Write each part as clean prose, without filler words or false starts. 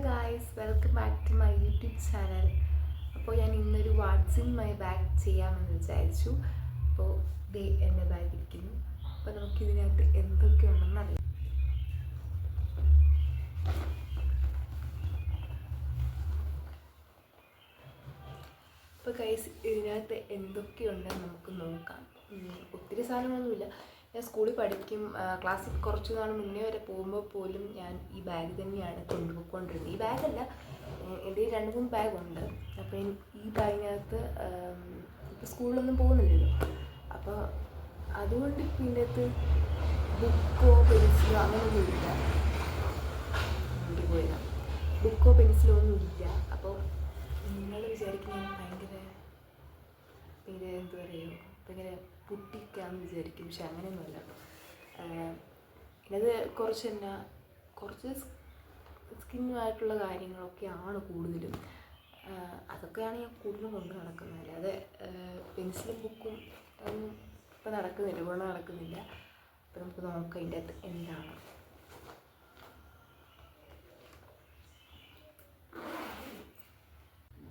Guys, welcome back to my YouTube channel. അപ്പോൾ ഞാൻ ഇന്നൊരു വാട്ട്സ് ഇൻ മൈ ബാഗ് ചെയ്യാമെന്ന് വിചാരിച്ചു. അപ്പോൾ ദേ എൻ്റെ ബാഗ് ഇരിക്കുന്നു. അപ്പോൾ നമുക്കിതിനകത്ത് എന്തൊക്കെയുണ്ടെന്ന് അറിയാം. അപ്പോൾ ഗൈസ്, ഇതിനകത്ത് എന്തൊക്കെയുണ്ടെന്ന് നമുക്ക് നോക്കാം. ഒത്തിരി സാധനങ്ങളൊന്നുമില്ല. ഞാൻ സ്കൂളിൽ പഠിക്കും, ക്ലാസ്സിൽ കുറച്ച് നാൾ മുന്നേ വരെ പോകുമ്പോൾ പോലും ഞാൻ ഈ ബാഗ് തന്നെയാണ് കൊണ്ടുപോയിക്കൊണ്ടിരുന്നത്. ഈ ബാഗല്ല, എൻ്റെ 2-3 ബാഗുണ്ട്. അപ്പോൾ ഈ ബാഗിനകത്ത് ഇപ്പോൾ സ്കൂളിലൊന്നും പോകുന്നില്ലല്ലോ, അപ്പോൾ അതുകൊണ്ട് ഇതിൻ്റെ അകത്ത് ബുക്കോ പെൻസിലോ അങ്ങനെയൊന്നും ഇല്ല. പോയില്ല, ബുക്കോ പെൻസിലോ ഒന്നും ഇല്ല. അപ്പോൾ നിങ്ങൾ വിചാരിക്കുന്നത് ഭയങ്കര എന്താ പറയുക, ഭയങ്കര പുട്ടിക്കാന്ന് വിചാരിക്കും. പക്ഷെ അങ്ങനെയൊന്നുമല്ല. ഇത് കുറച്ച് സ്കിന്നുമായിട്ടുള്ള കാര്യങ്ങളൊക്കെയാണ് കൂടുതലും. അതൊക്കെയാണ് ഞാൻ കൂടുതലും കൊണ്ട് നടക്കുന്നത്. അല്ലാതെ പെൻസിലും ബുക്കും ഒന്നും ഇപ്പം നടക്കുന്നില്ല. അപ്പം നമുക്ക് നോക്കാം ഇതിൻ്റെ അകത്ത് എന്താണ്.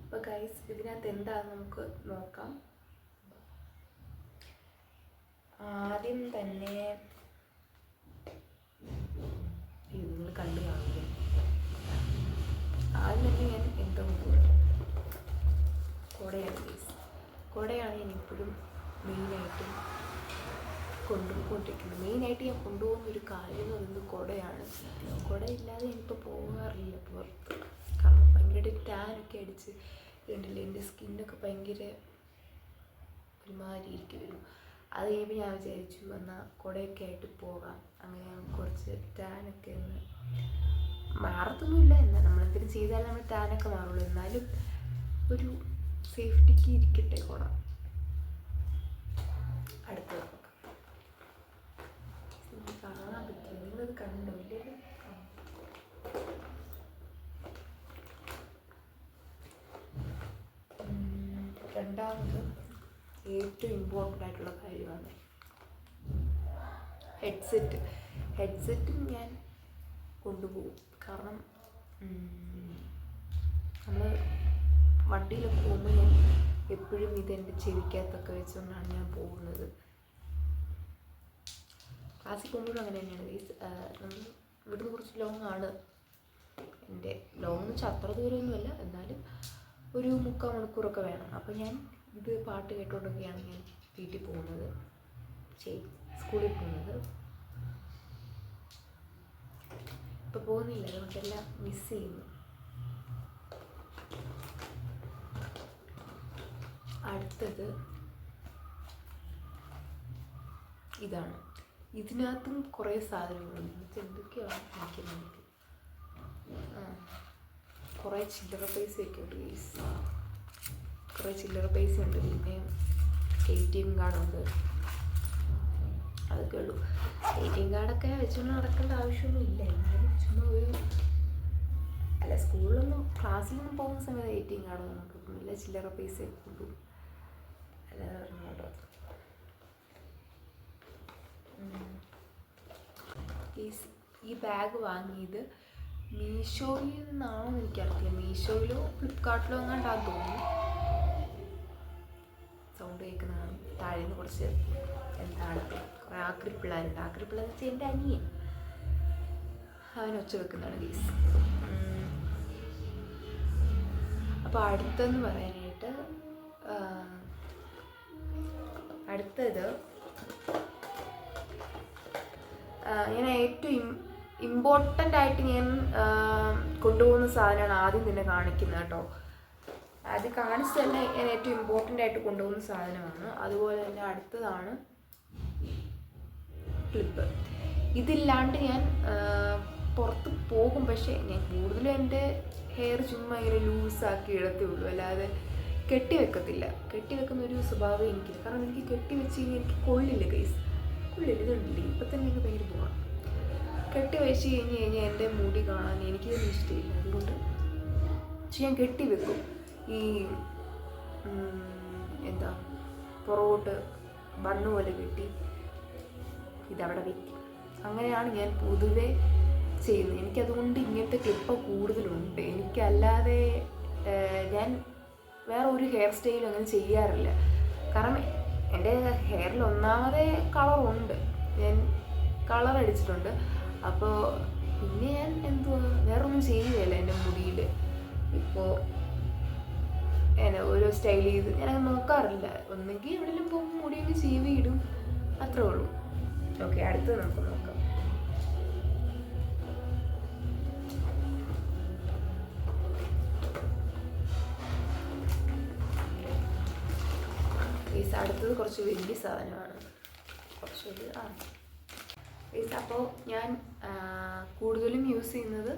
അപ്പോൾ ഗൈസ്, ഇതിനകത്ത് എന്താണെന്ന് നമുക്ക് നോക്കാം. ആദ്യം തന്നെ നിങ്ങൾ കണ്ടു കാണില്ല. ആദ്യം തന്നെ ഞാൻ എന്താ കുടയാണ് ഞാൻ ഇപ്പോഴും മെയിനായിട്ടും കൊണ്ടുപോയിക്കൊണ്ടിരിക്കുന്നത്. മെയിനായിട്ട് ഞാൻ കൊണ്ടുപോകുന്നൊരു കാര്യം എന്ന് പറയുന്നത് കുടയാണ്. കുടയില്ലാതെ ഞാനിപ്പോൾ പോകാറില്ല പുറത്ത്. കാരണം ഭയങ്കരമായിട്ട് ടാനൊക്കെ അടിച്ച് കണ്ടില്ലേ, എൻ്റെ സ്കിന്നൊക്കെ ഭയങ്കര ഒരുമാതിരി ഇരിക്കുമല്ലോ. അത് കഴിയുമ്പോൾ ഞാൻ വിചാരിച്ചു എന്നാൽ കുടയൊക്കെ ആയിട്ട് പോകാം. അങ്ങനെ കുറച്ച് ടാനൊക്കെ ഒന്ന് മാറത്തൊന്നുമില്ല. എന്നാൽ നമ്മളെന്തെങ്കിലും ചെയ്താലും നമ്മൾ ടാനൊക്കെ മാറുള്ളൂ. എന്നാലും ഒരു സേഫ്റ്റിക്ക് ഇരിക്കട്ടെ കുട. അടുത്ത് കാണാൻ പറ്റും, നിങ്ങളത് കണ്ടോ ഇല്ലേ? രണ്ടാമത് ഏറ്റവും ഇമ്പോർട്ടൻ്റ് ആയിട്ടുള്ള കാര്യമാണ് ഹെഡ്സെറ്റും ഞാൻ കൊണ്ടുപോകും. കാരണം നമ്മൾ വണ്ടിയിലൊക്കെ പോകുമ്പോൾ ഞാൻ എപ്പോഴും ഇതെൻ്റെ ചെവിക്കകത്തൊക്കെ വെച്ചുകൊണ്ടാണ് ഞാൻ പോകുന്നത്. ക്ലാസ്സിൽ പോകുമ്പോഴും അങ്ങനെ തന്നെയാണ്. നമ്മൾ ഇവിടുന്ന് കുറച്ച് ലോങ്ങാണ്. എൻ്റെ ലോങ് എന്ന് വെച്ചാൽ അത്ര ദൂരമൊന്നുമല്ല, എന്നാലും ഒരു 3/4 മണിക്കൂറൊക്കെ വേണം. അപ്പോൾ ഞാൻ ഇത് പാട്ട് കേട്ടുകൊണ്ടൊക്കെയാണ് ഞാൻ വീട്ടിൽ പോകുന്നത്, സ്കൂളിൽ പോകുന്നത്. ഇപ്പോൾ പോകുന്നില്ല, അതുകൊണ്ടെല്ലാം മിസ് ചെയ്യുന്നു. അടുത്തത് ഇതാണ്. ഇതിനകത്തും കുറേ സാധനങ്ങളുണ്ട്. എന്തൊക്കെയാണ് എനിക്ക് കുറേ ചില്ലറ പൈസയൊക്കെ ഉണ്ട്. കുറേ ചില്ലറ പൈസ ഉണ്ട്. പിന്നെ ATM കാർഡുണ്ട്. അതൊക്കെ ഉള്ളൂ. ATM കാർഡൊക്കെ വെച്ചുകൊണ്ട് നടക്കേണ്ട ആവശ്യമൊന്നും ഇല്ല. എന്നാലും ചുമ്മാ അല്ല, സ്കൂളിലൊന്നും ക്ലാസ്സിലൊന്നും പോകുന്ന സമയത്ത് ATM കാർഡൊന്നും നോക്കുന്നില്ല. ചില്ലറ പൈസയൊക്കെ ഉള്ളൂ. അല്ലാതെ പറഞ്ഞോട്ടോ. ഈ ബാഗ് വാങ്ങിയത് മീഷോയിൽ നിന്നാണോ എന്ന് എനിക്കറിയില്ല. മീഷോയിലോ ഫ്ലിപ്കാർട്ടിലോ എങ്ങാണ്ടാന്ന് തോന്നുന്നു. സൗണ്ട് കേൾക്കുന്നതാണ്. താഴെ നിന്ന് കുറച്ച് എന്താണ് കുറേ ആക്രിപ്പിള്ളേരുണ്ട്. ആക്രിപ്പിള്ളേർ വെച്ചാൽ എൻ്റെ അനിയൻ, അവൻ ഒച്ച വെക്കുന്നതാണ് ഗീസ്. അപ്പോൾ അടുത്തെന്ന് പറയാനായിട്ട് അടുത്തത് ഞാൻ ഏറ്റവും ഇമ്പോർട്ടൻ്റ് ആയിട്ട് ഞാൻ കൊണ്ടുപോകുന്ന സാധനമാണ് ആദ്യം തന്നെ കാണിക്കുന്നത് കേട്ടോ. അത് കാണിച്ച് തന്നെ ഞാൻ ഏറ്റവും ഇമ്പോർട്ടൻ്റ് ആയിട്ട് കൊണ്ടുപോകുന്ന സാധനമാണ്. അതുപോലെ തന്നെ അടുത്തതാണ് ക്ലിപ്പ്. ഇതില്ലാണ്ട് ഞാൻ പുറത്ത് പോകും. പക്ഷേ ഞാൻ കൂടുതലും എൻ്റെ ഹെയർ ചുമ്മാ ഇങ്ങനെ ലൂസാക്കി ഇടത്തേ ഉള്ളൂ, അല്ലാതെ കെട്ടിവെക്കത്തില്ല. കെട്ടിവെക്കുന്നൊരു സ്വഭാവം എനിക്കില്ല. കാരണം എനിക്ക് കെട്ടിവെച്ച് കഴിഞ്ഞാൽ എനിക്ക് കൊള്ളില്ല ഗൈസ്, ഇതുണ്ടല്ലേ. ഇപ്പം തന്നെ എനിക്ക് ഭയങ്കര പോകണം. കെട്ടി വെച്ച് കഴിഞ്ഞാൽ എൻ്റെ മുടി കാണാൻ എനിക്കതൊന്നും ഇഷ്ടമില്ല. അതുകൊണ്ട് ഞാൻ കെട്ടി വെക്കും. ഈ എന്താ പുറകോട്ട് ബണ്ണ് പോലെ കെട്ടി ഇതവിടെ വെക്കും. അങ്ങനെയാണ് ഞാൻ പൊതുവെ ചെയ്യുന്നത്. എനിക്കതുകൊണ്ട് ഇങ്ങനത്തെ ക്ലിപ്പ് കൂടുതലുണ്ട് എനിക്കല്ലാതെ ഞാൻ വേറെ ഒരു ഹെയർ സ്റ്റൈലും അങ്ങനെ ചെയ്യാറില്ല. കാരണം എൻ്റെ ഹെയറിൽ ഒന്നാമതേ കളറുണ്ട്, ഞാൻ കളർ അടിച്ചിട്ടുണ്ട്. അപ്പോൾ പിന്നെ ഞാൻ വേറൊന്നും ചെയ്യുകയല്ല എൻ്റെ മുടിയിൽ. ഇപ്പോൾ ഓരോ സ്റ്റൈൽ ചെയ്ത് ഞാനങ്ങനെ നോക്കാറില്ല. ഒന്നെങ്കിൽ എവിടെയെങ്കിലും പോകുമ്പോൾ മുടിയൊക്കെ ചീവി ഇടും, അത്രേ ഉള്ളൂ. ഓക്കെ, അടുത്തത് നമുക്ക് നോക്കാം. അടുത്തത് കുറച്ച് വലിയ സാധനമാണ്, കുറച്ചൊരു അപ്പോൾ ഞാൻ കൂടുതലും യൂസ് ചെയ്യുന്നത്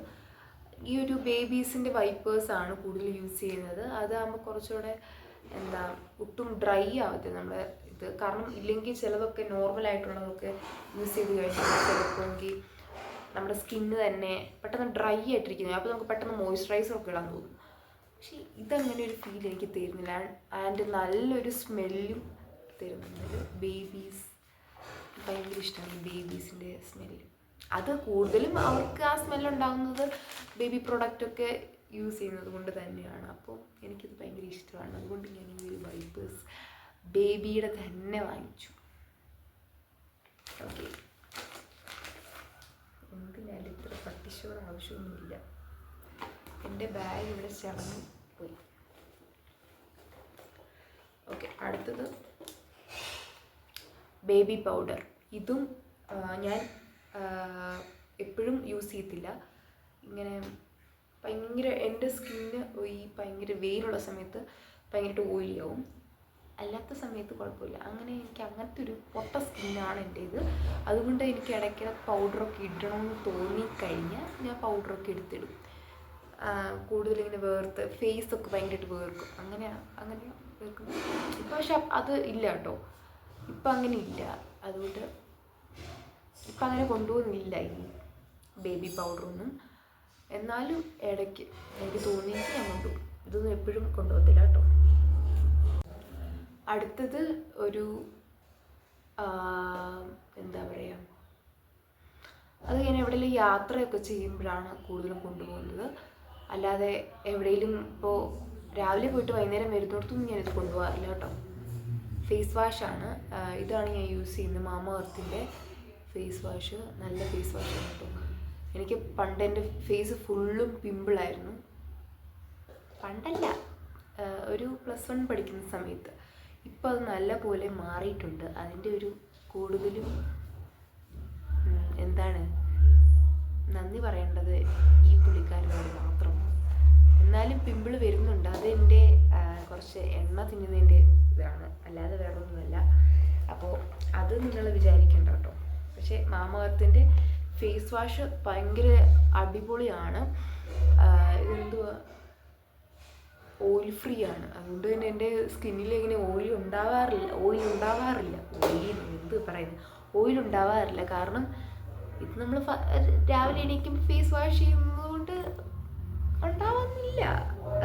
ഈ ഒരു ബേബീസിൻ്റെ വൈപ്പേഴ്സാണ് കൂടുതൽ യൂസ് ചെയ്യുന്നത്. അതാകുമ്പോൾ കുറച്ചുകൂടെ ഒട്ടും ഡ്രൈ ആവത്തില്ല നമ്മുടെ ഇത്. കാരണം ഇല്ലെങ്കിൽ ചിലതൊക്കെ നോർമലായിട്ടുള്ളതൊക്കെ യൂസ് ചെയ്ത് കഴിഞ്ഞാൽ ചിലപ്പോൾ നമ്മുടെ സ്കിന്ന് തന്നെ പെട്ടെന്ന് ഡ്രൈ ആയിട്ടിരിക്കുന്നത്. അപ്പോൾ നമുക്ക് പെട്ടെന്ന് മോയ്സ്ചറൈസറൊക്കെ ഇടാൻ തോന്നും. പക്ഷേ ഇതങ്ങനെ ഒരു ഫീൽ എനിക്ക് തരുന്നില്ല. ആൻഡ് നല്ലൊരു സ്മെല്ലും തരുന്നുണ്ട്. ബേബീസ് ഭയങ്കര ഇഷ്ടമാണ് ബേബീസിൻ്റെ സ്മെല്ല്. അത് കൂടുതലും അവർക്ക് ആ സ്മെല്ലുണ്ടാകുന്നത് ബേബി പ്രൊഡക്റ്റൊക്കെ യൂസ് ചെയ്യുന്നത് കൊണ്ട് തന്നെയാണ്. അപ്പോൾ എനിക്കിത് ഭയങ്കര ഇഷ്ടമാണ്. അതുകൊണ്ട് ഞാൻ ഈ ഒരു വൈപ്പേഴ്സ് ബേബിയുടെ തന്നെ വാങ്ങിച്ചു. ഓക്കെ, എന്തിനാലും ഇത്ര പട്ടിഷോട് ആവശ്യമൊന്നുമില്ല. എൻ്റെ ബാഗ് ഇവിടെ ചടങ്ങ് പോയി. ഓക്കെ, അടുത്തത് ബേബി പൗഡർ. ഇതും ഞാൻ എപ്പോഴും യൂസ് ചെയ്യത്തില്ല. ഇങ്ങനെ ഭയങ്കര എൻ്റെ സ്കിന്ന് ഈ ഭയങ്കര വെയിലുള്ള സമയത്ത് ഭയങ്കരമായിട്ട് ഓയിലിയാവും, അല്ലാത്ത സമയത്ത് കുഴപ്പമില്ല. അങ്ങനെ എനിക്ക് അങ്ങനത്തെ ഒരു പൊട്ട സ്കിന്നാണ് എൻ്റേത്. അതുകൊണ്ട് എനിക്ക് ഇടയ്ക്ക് പൗഡറൊക്കെ ഇടണമെന്ന് തോന്നിക്കഴിഞ്ഞാൽ ഞാൻ പൗഡറൊക്കെ എടുത്തിടും. കൂടുതലിങ്ങനെ വേർത്ത് ഫേസൊക്കെ ഭയങ്കരമായിട്ട് വേർക്കും, അങ്ങനെ വേർക്കും. ഇപ്പം പക്ഷെ അത് ഇല്ല കേട്ടോ, ഇപ്പം അങ്ങനെ ഇല്ല. അതുകൊണ്ട് ഇപ്പം അങ്ങനെ കൊണ്ടുപോകുന്നില്ല ഈ ബേബി പൗഡറൊന്നും. എന്നാലും ഇടയ്ക്ക് എനിക്ക് തോന്നിയെങ്കിൽ ഞാൻ കൊണ്ടുപോകും. ഇതൊന്നും എപ്പോഴും കൊണ്ടുപോകത്തില്ല കേട്ടോ. അടുത്തത് ഒരു എന്താ പറയുക, അത് ഞാൻ എവിടെയെങ്കിലും യാത്രയൊക്കെ ചെയ്യുമ്പോഴാണ് കൂടുതലും കൊണ്ടുപോകുന്നത്. അല്ലാതെ എവിടെയെങ്കിലും ഇപ്പോൾ രാവിലെ പോയിട്ട് വൈകുന്നേരം വരുന്നിടത്തൊന്നും ഞാനിത് കൊണ്ടുപോകാറില്ല കേട്ടോ. ഫേസ് വാഷാണ്, ഇതാണ് ഞാൻ യൂസ് ചെയ്യുന്നത്. മാമ എർത്തിൻ്റെ ഫേസ് വാഷ്, നല്ല ഫേസ് വാഷാണ് കേട്ടോ. എനിക്ക് പണ്ട് എൻ്റെ ഫേസ് ഫുള്ളും പിമ്പിളായിരുന്നു. പണ്ടല്ല, ഒരു +1 പഠിക്കുന്ന സമയത്ത്. ഇപ്പോൾ അത് നല്ല പോലെ മാറിയിട്ടുണ്ട്. അതിൻ്റെ ഒരു കൂടുതലും നന്ദി പറയേണ്ടത് ഈ പുള്ളിക്കാരനോട് മാത്രമാണ്. എന്നാലും പിമ്പിൾ വരുന്നുണ്ട്, അത് എൻ്റെ കുറച്ച് എണ്ണ തിന്നുന്നതിൻ്റെ ഇതാണ്, അല്ലാതെ വേറെ ഒന്നുമല്ല. അപ്പോൾ അത് നിങ്ങൾ വിചാരിക്കേണ്ട കേട്ടോ. പക്ഷേ മാമ എർത്തിൻ്റെ ഫേസ് വാഷ് ഭയങ്കര അടിപൊളിയാണ്. ഇതെന്തുവാ, ഓയിൽ ഫ്രീ ആണ്. അതുകൊണ്ട് തന്നെ എൻ്റെ സ്കിന്നിൽ ഇങ്ങനെ ഓയിൽ ഉണ്ടാവാറില്ല. ഓയിൽ ഉണ്ടാവാറില്ല. കാരണം ഇത് നമ്മൾ രാവിലെ എണീക്കുമ്പോൾ ഫേസ് വാഷ് ചെയ്യുന്നതുകൊണ്ട് ഉണ്ടാവുന്നില്ല.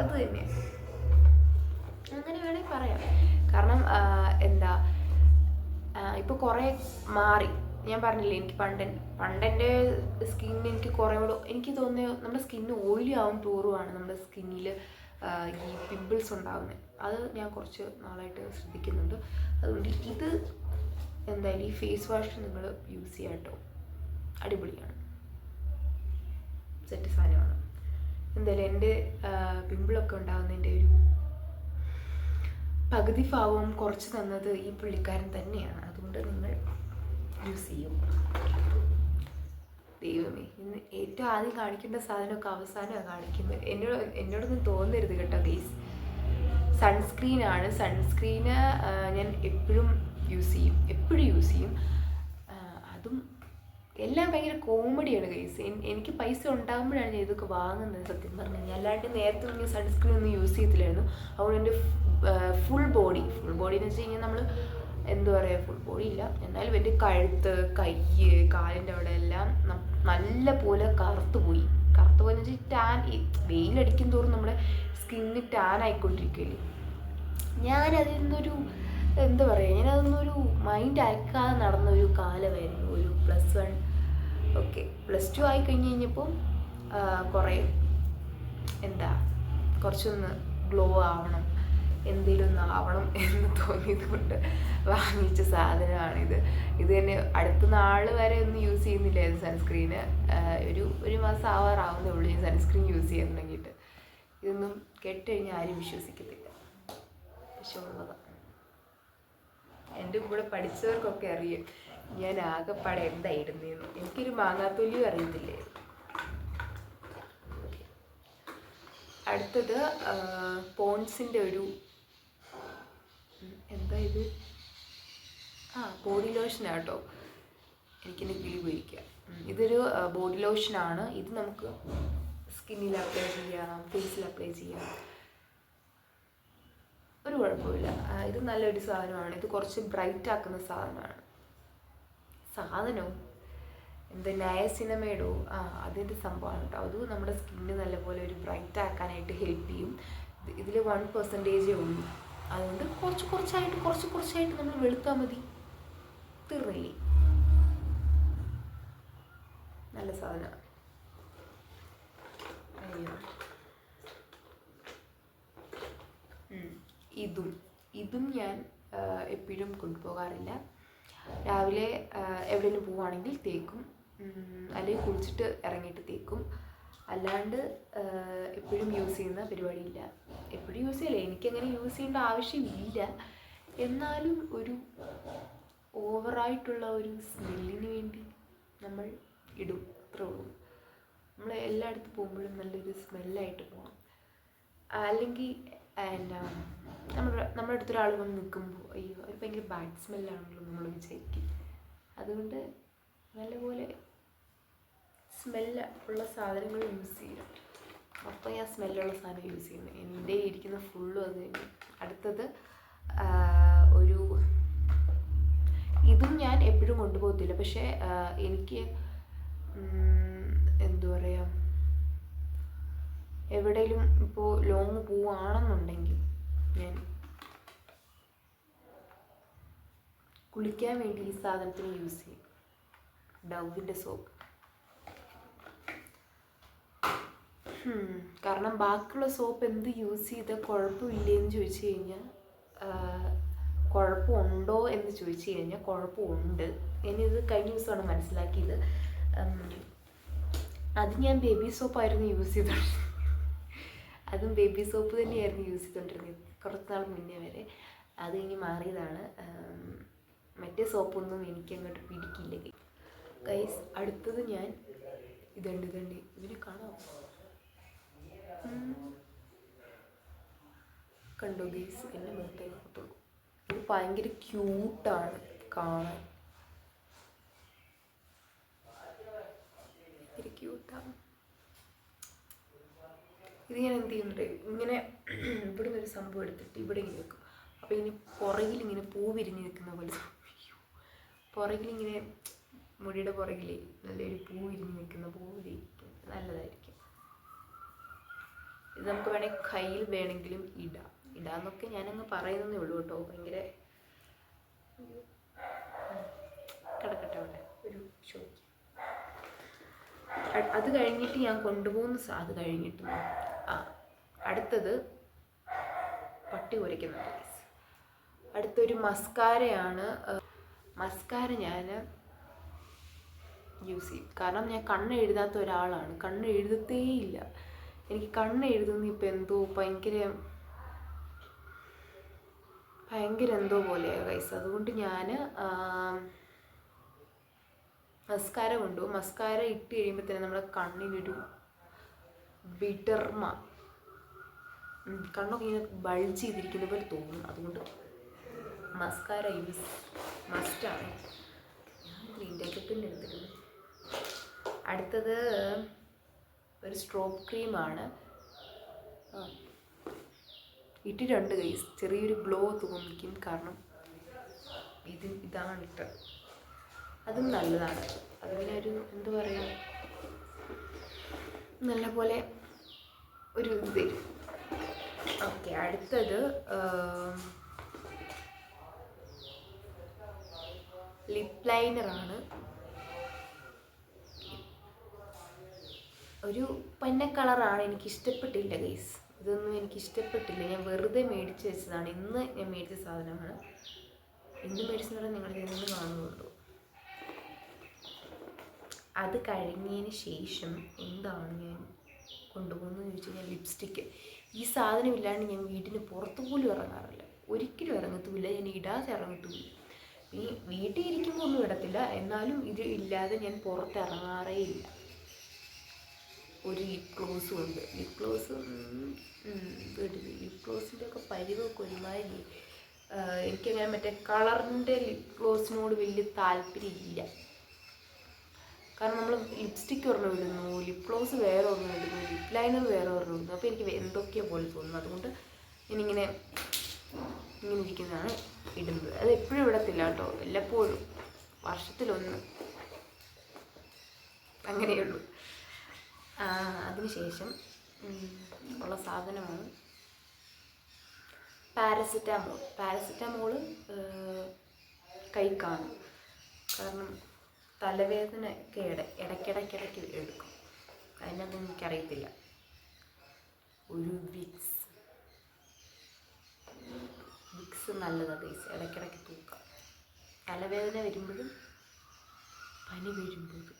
അത് തന്നെ അങ്ങനെ വേണമെങ്കിൽ പറയാം. കാരണം ഇപ്പോൾ കുറേ മാറി. ഞാൻ പറഞ്ഞില്ലേ, എനിക്ക് പണ്ടെൻ്റെ സ്കിന്നിന് എനിക്ക് കുറേ കൂടെ എനിക്ക് തോന്നിയത് നമ്മുടെ സ്കിന്ന് ഓയിലി ആവും തോറുമാണ് നമ്മുടെ സ്കിന്നിൽ ഈ പിമ്പിൾസ് ഉണ്ടാകുന്നത്. അത് ഞാൻ കുറച്ച് നാളായിട്ട് ശ്രദ്ധിക്കുന്നുണ്ട്. അതുകൊണ്ട് ഇത് എന്തായാലും ഈ ഫേസ് വാഷ് നിങ്ങൾ യൂസ് ചെയ്യാം കേട്ടോ. അടിപൊളിയാണ്, സെറ്റ് സാധനമാണ്. എന്തായാലും എൻ്റെ പിമ്പിളൊക്കെ ഉണ്ടാകുന്നതിൻ്റെ ഒരു പകുതി ഭാവവും കുറച്ച് തന്നത് ഈ പുള്ളിക്കാരൻ തന്നെയാണ്. അതുകൊണ്ട് നിങ്ങൾ യൂസ് ചെയ്യും. ദൈവമേ, ഇന്ന് ഏറ്റവും ആദ്യം കാണിക്കേണ്ട സാധനമൊക്കെ അവസാനമാണ് കാണിക്കുന്നത്. എന്നോടൊന്നും തോന്നരുത് കേട്ടോ ഗൈസ്. സൺസ്ക്രീനാണ്. സൺസ്ക്രീന് ഞാൻ എപ്പോഴും യൂസ് ചെയ്യും. അതും എല്ലാം ഭയങ്കര കോമഡിയാണ് ഗൈസ്. എനിക്ക് പൈസ ഉണ്ടാകുമ്പോഴാണ് ഞാൻ ഇതൊക്കെ വാങ്ങുന്നത് സത്യം പറഞ്ഞു കഴിഞ്ഞാൽ. അല്ലാണ്ട് നേരത്തെ ഒന്നും സൺസ്ക്രീൻ ഒന്നും യൂസ് ചെയ്യത്തില്ലായിരുന്നു. അതുകൊണ്ട് എൻ്റെ ഫുൾ ബോഡി എന്ന് വെച്ച് കഴിഞ്ഞാൽ നമ്മൾ എന്താ പറയുക, ഫുൾ ബോഡി ഇല്ല എന്നാലും എൻ്റെ കഴുത്ത്, കൈ, കാലിൻ്റെ അവിടെ എല്ലാം നല്ല പോലെ കറുത്ത് പോയെന്ന് വെച്ചാൽ ടാൻ. വെയിലടിക്കും തോറും നമ്മുടെ സ്കിന്ന് ടാൻ ആയിക്കൊണ്ടിരിക്കുകയല്ലേ. ഞാനതിൽ നിന്നൊരു എന്താ പറയുക, ഞാനതൊന്നൊരു മൈൻഡ് ആക്കാതെ നടന്നൊരു കാലമായിരുന്നു. ഒരു +1 ഓക്കെ +2 ആയി കഴിഞ്ഞപ്പോൾ കുറേ എന്താ കുറച്ചൊന്ന് ഗ്ലോ ആവണം, എന്തെങ്കിലും ഒന്ന് ആവണം എന്ന് തോന്നിയത് കൊണ്ട് വാങ്ങിച്ച സാധനമാണിത്. ഇത് തന്നെ അടുത്ത നാൾ വരെ ഒന്നും യൂസ് ചെയ്യുന്നില്ലായിരുന്നു സൺസ്ക്രീന്. ഒരു മാസം ആവാറാവുന്നേ ഉള്ളൂ ഈ സൺസ്ക്രീൻ യൂസ് ചെയ്യാൻ തുടങ്ങിയിട്ട്. ഇതൊന്നും കേട്ടുകഴിഞ്ഞാൽ ആരും വിശ്വസിക്കത്തില്ല, പക്ഷെ ഉള്ളതാണ്. എൻ്റെ കൂടെ പഠിച്ചവർക്കൊക്കെ അറിയാം ഞാൻ ആകെപ്പാടെ എന്തായിരുന്നേന്ന്. എനിക്കൊരു മാങ്ങാത്തൊലിയും അറിയത്തില്ലായിരുന്നു. അടുത്തത് പോൺസിൻ്റെ ഒരു എന്താ ഇത്, ബോഡി ലോഷനാണ് കേട്ടോ. എനിക്കിന്ന് കിളി പോയിരിക്കുക. ഇതൊരു ബോഡി ലോഷനാണ്. ഇത് നമുക്ക് സ്കിന്നിൽ അപ്ലൈ ചെയ്യാം, ഫേസിൽ അപ്ലൈ ചെയ്യാം, ഒരു കുഴപ്പമില്ല. ഇത് നല്ലൊരു സാധനമാണ്. ഇത് കുറച്ച് ബ്രൈറ്റ് ആക്കുന്ന സാധനവും എന്താ നയസിനമേഡോ അതിൻ്റെ സംഭവമാണ് കേട്ടോ. അത് നമ്മുടെ സ്കിന്ന് നല്ലപോലെ ഒരു ബ്രൈറ്റ് ആക്കാനായിട്ട് ഹെൽപ്പ് ചെയ്യും. ഇതിൽ 1% ഉള്ളൂ. അതുകൊണ്ട് കുറച്ചായിട്ട് നമ്മൾ വെളുത്താൽ മതി, തീർന്നില്ലേ. നല്ല സാധനമാണ്. ഇതും ഞാൻ എപ്പോഴും കൊണ്ടുപോകാറില്ല. രാവിലെ എവിടെയെങ്കിലും പോവുകയാണെങ്കിൽ തേക്കും, അല്ലെങ്കിൽ കുളിച്ചിട്ട് ഇറങ്ങിയിട്ട് തേക്കും. അല്ലാണ്ട് എപ്പോഴും യൂസ് ചെയ്യുന്ന പരിപാടിയില്ല. എപ്പോഴും യൂസ് ചെയ്യില്ല, എനിക്കങ്ങനെ യൂസ് ചെയ്യേണ്ട ആവശ്യമില്ല. എന്നാലും ഒരു ഓവറായിട്ടുള്ള ഒരു സ്മെല്ലിന് വേണ്ടി നമ്മൾ ഇടും, അത്രേ ഉള്ളൂ. നമ്മൾ എല്ലായിടത്തും പോകുമ്പോഴും നല്ലൊരു സ്മെല്ലായിട്ട് പോകണം. അല്ലെങ്കിൽ നമ്മുടെ അടുത്തൊരാൾ വന്ന് നിൽക്കുമ്പോൾ അയ്യോ ഒരു ഭയങ്കര ബാഡ് സ്മെല്ലാണല്ലോ നമ്മൾ വിചാരിക്കും. അതുകൊണ്ട് നല്ലപോലെ സ്മെല്ല് ഉള്ള സാധനങ്ങൾ യൂസ് ചെയ്യും. അപ്പോൾ ഞാൻ സ്മെല്ലുള്ള സാധനം യൂസ് ചെയ്യുന്നത്. എൻ്റെ ഇരിക്കുന്ന ഫുള്ളും അത് തന്നെ. അടുത്തത് ഇതും ഞാൻ എപ്പോഴും കൊണ്ടുപോകത്തില്ല, പക്ഷേ എനിക്ക് എന്താ പറയുക, എവിടെയെങ്കിലും ഇപ്പോൾ ലോങ് പോവുകയാണെന്നുണ്ടെങ്കിൽ ഞാൻ കുളിക്കാൻ വേണ്ടി ഈ സാധനത്തിന് യൂസ് ചെയ്യും, ഡവിൻ്റെ സോപ്പ്. കാരണം ബാക്കിയുള്ള സോപ്പ് എന്ത് യൂസ് ചെയ്താൽ കുഴപ്പമില്ലെന്ന് ചോദിച്ചു കഴിഞ്ഞാൽ, കുഴപ്പമുണ്ടോ എന്ന് ചോദിച്ചു കഴിഞ്ഞാൽ കുഴപ്പമുണ്ട്. ഞാനിത് കഴിഞ്ഞ ദിവസമാണ് മനസ്സിലാക്കിയത്. അത് ഞാൻ ബേബി സോപ്പായിരുന്നു യൂസ് ചെയ്തോണ്ടിരുന്നത്. അതും ബേബി സോപ്പ് തന്നെയായിരുന്നു യൂസ് ചെയ്തുകൊണ്ടിരുന്നത് കുറച്ച് നാൾ മുന്നേ വരെ. അത് ഇനി മാറിയതാണ്. മറ്റേ സോപ്പൊന്നും എനിക്ക് അങ്ങോട്ട് പിടിക്കില്ല ഗൈസ്. അടുത്തത് ഞാൻ ഇതുണ്ട് ഇതിനെ കാണാമോ, കണ്ടോ ഗൈസ്, എൻ്റെ മുഖത്തേക്ക് കൊടുത്തുള്ളൂ. ഇത് ഭയങ്കര ക്യൂട്ടാണ് കാണാൻ, ഭയങ്കര ക്യൂട്ടാണ്. ഇത് ഞാൻ എന്ത് ചെയ്യുന്നുണ്ട്, ഇങ്ങനെ ഇവിടെ നിന്നൊരു സംഭവം എടുത്തിട്ട് ഇവിടെ ഇങ്ങനെ വെക്കും. അപ്പോൾ ഇങ്ങനെ പുറകിലിങ്ങനെ പൂ വിരിഞ്ഞ് നിൽക്കുന്ന പോലെ, പുറകിലിങ്ങനെ മുടിയുടെ പുറകിൽ നല്ലൊരു പൂ വിരിഞ്ഞ് നിൽക്കുന്ന പോലെ നല്ലതായിരിക്കും. ഇത് നമുക്ക് വേണമെങ്കിൽ കയ്യിൽ വേണമെങ്കിലും ഇടാന്നൊക്കെ ഞാനങ്ങ് പറയുന്നതേ ഉള്ളൂ കേട്ടോ. ഭയങ്കര കിടക്കട്ടെ അവിടെ ഒരു ഷോയ്ക്ക്. അത് കഴിഞ്ഞിട്ട് ഞാൻ കൊണ്ടുപോകുന്ന അത് കഴിഞ്ഞിട്ട് അടുത്തത് പട്ടി കുരയ്ക്കുന്നുണ്ട്. അടുത്തൊരു മസ്കാരയാണ്. മസ്കാര ഞാൻ യൂസ് ചെയ്യും, കാരണം ഞാൻ കണ്ണ് എഴുതാത്ത ഒരാളാണ്. കണ്ണ് എഴുതത്തേയില്ല. എനിക്ക് കണ്ണ് എഴുതുന്ന ഇപ്പം എന്തോ ഭയങ്കര എന്തോ പോലെയാണ് ഗൈസ്. അതുകൊണ്ട് ഞാൻ മസ്കാര കൊണ്ടുപോകും. മസ്കാര ഇട്ട് കഴിയുമ്പോൾ തന്നെ നമ്മുടെ കണ്ണിനൊരു വിടർമ, കണ്ണൊക്കെ ഇങ്ങനെ ബൾജ് ചെയ്തിരിക്കുന്ന പോലെ തോന്നും. അതുകൊണ്ട് മസ്കാര യൂസ് മസ്റ്റാണ്. ഞാൻ ഗ്രീൻ ടാക്കറ്റിൻ്റെ എടുത്തിരുന്നു. അടുത്തത് ഒരു സ്ട്രോബ് ക്രീമാണ്. ഇട്ടിട്ടുണ്ട് ഗൈസ്, ചെറിയൊരു ഗ്ലോ തോന്നിക്കും, കാരണം ഇതാണ് ഇട്ടത്. അതും നല്ലതാണ്. അതിങ്ങനെ ഒരു എന്താ പറയുക, നല്ല പോലെ ഒരു ഇത് തരും. ഓക്കെ, അടുത്തത് ലിപ് ലൈനറാണ്. ഒരു പന്ന കളറാണ്, എനിക്ക് ഇഷ്ടപ്പെട്ടില്ല ഗൈസ്. ഇതൊന്നും എനിക്ക് ഇഷ്ടപ്പെട്ടില്ല. ഞാൻ വെറുതെ മേടിച്ച് വെച്ചതാണ്. ഇന്ന് ഞാൻ മേടിച്ച സാധനമാണ്. എന്ത് മേടിച്ചെന്ന് പറഞ്ഞാൽ നിങ്ങൾ നിന്ന് കാണുന്നുണ്ടോ? അത് കഴിഞ്ഞതിന് ശേഷം എന്താണ് ഞാൻ കൊണ്ടുപോകുന്നത് ചോദിച്ചു കഴിഞ്ഞാൽ ലിപ്സ്റ്റിക്ക്. ഈ സാധനം ഇല്ലാണ്ട് ഞാൻ വീട്ടിന് പുറത്തു പോലും ഇറങ്ങാറില്ല. ഒരിക്കലും ഇറങ്ങത്തുമില്ല, ഞാൻ ഇടാതെ ഇറങ്ങത്തുമില്ല. ഈ വീട്ടിൽ ഇരിക്കുമ്പോൾ ഒന്നും ഇടത്തില്ല, എന്നാലും ഇത് ഇല്ലാതെ ഞാൻ പുറത്തിറങ്ങാറേ ഇല്ല. ഒരു ലിപ് ഗ്ലോസും ഉണ്ട്. ലിപ് ഗ്ലോസ് ലിപ് ഗ്ലോസിൻ്റെ ഒക്കെ പരിവൊക്കെ ഒരുമാതിരി. എനിക്കങ്ങനെ മറ്റേ കളറിൻ്റെ ലിപ് ഗ്ലോസിനോട് വലിയ താല്പര്യമില്ല. കാരണം നമ്മൾ ലിപ്സ്റ്റിക്ക് ഒരെണ്ണം ഇടുന്നു, ലിപ് ഗ്ലോസ് വേറെ ഒരെണ്ണം ഇടുന്നു, ലിപ് ലൈനർ വേറെ ഒരെണ്ണം ഇടുന്നു. അപ്പോൾ എനിക്ക് എന്തൊക്കെയോ പോലെ തോന്നുന്നു. അതുകൊണ്ട് ഇങ്ങനെ ഇരിക്കുന്നതാണ് ഇടുന്നത്. അത് എപ്പോഴും ഇടത്തില്ല കേട്ടോ, വല്ലപ്പോഴും വർഷത്തിലൊന്ന് അങ്ങനെയുള്ളൂ. അതിനുശേഷം ഉള്ള സാധനമാണ് പാരസിറ്റമോള് കഴിക്കാണ്. കാരണം തലവേദനയൊക്കെ ഇടയ്ക്കിടയ്ക്ക് എടുക്കും. അതിനൊന്നും എനിക്കറിയത്തില്ല. ഒരു വിക്സ് നല്ലതാണ് ഗൈസ്, ഇടയ്ക്കിടയ്ക്ക് തൂക്കാം. തലവേദന വരുമ്പോഴും പനി വരുമ്പോഴും.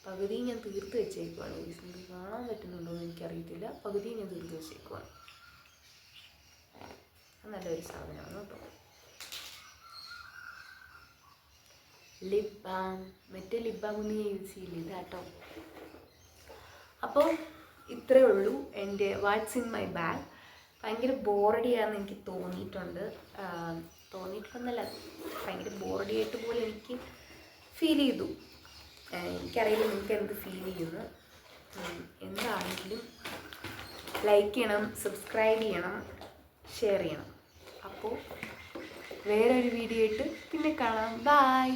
പകുതി ഞാൻ തീർത്ത് വെച്ചേക്കുവാണ് ഗൈസ്. നിങ്ങൾക്ക് കാണാൻ പറ്റുന്നുണ്ടോ എന്ന് എനിക്കറിയത്തില്ല. പകുതി ഞാൻ തീർത്ത് വെച്ചേക്കുവാണ്. അത് നല്ലൊരു സാധനമാണ് കേട്ടോ. ലിപ് ബാം, മറ്റേ ലിപ് ബാം ഒന്നും ഞാൻ യൂസ് ചെയ്യില്ല, ഇതാട്ടോ. അപ്പോൾ ഇത്രയേ ഉള്ളൂ എൻ്റെ വാട്ട്സ് ഇൻ മൈ ബാഗ്. ഭയങ്കര ബോറടിയാണെന്ന് എനിക്ക് തോന്നിയിട്ടുണ്ടെന്നല്ല, ഭയങ്കര ബോറടിയായിട്ട് പോലെ എനിക്ക് ഫീൽ ചെയ്തു. എനിക്കറിയില്ല നിങ്ങൾക്ക് എന്ത് ഫീൽ ചെയ്യുന്നു. എന്താണെങ്കിലും ലൈക്ക് ചെയ്യണം, സബ്സ്ക്രൈബ് ചെയ്യണം, ഷെയർ ചെയ്യണം. അപ്പോൾ വേറൊരു വീഡിയോ ആയിട്ട് പിന്നെ കാണാം. ബൈ.